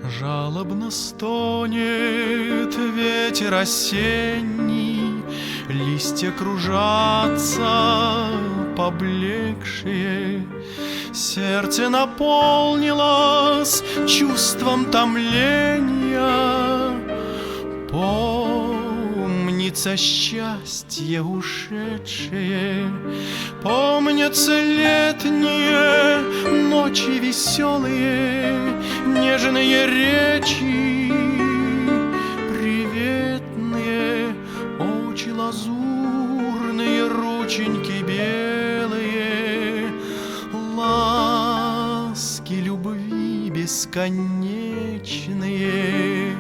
Жалобно стонет ветер осенний, листья кружатся поблекшие, сердце наполнилось чувством томления. Помнится счастье ушедшее, помнятся летние ночи веселые, нежные речи, приветные очи лазурные, рученьки белые, ласки любви бесконечные.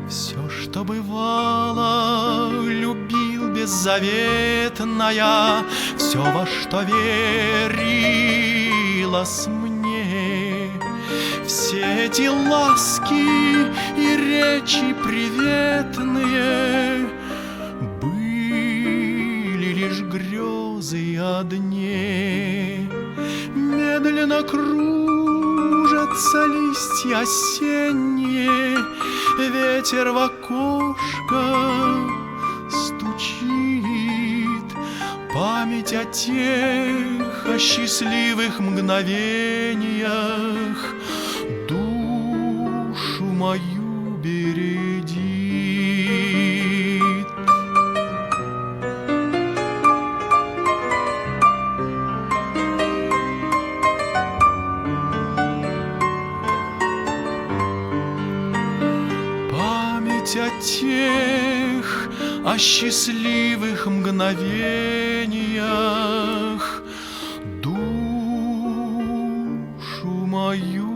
Все, что бывало, любил беззаветная, все, во что верилось мне. Все эти ласки и речи приветные были лишь грезы о дне. Медленно кружатся листья осенние, ветер в окошко стучит. Память о тех, о счастливых мгновениях душу мою бередит. Память о тех, о счастливых мгновениях душу мою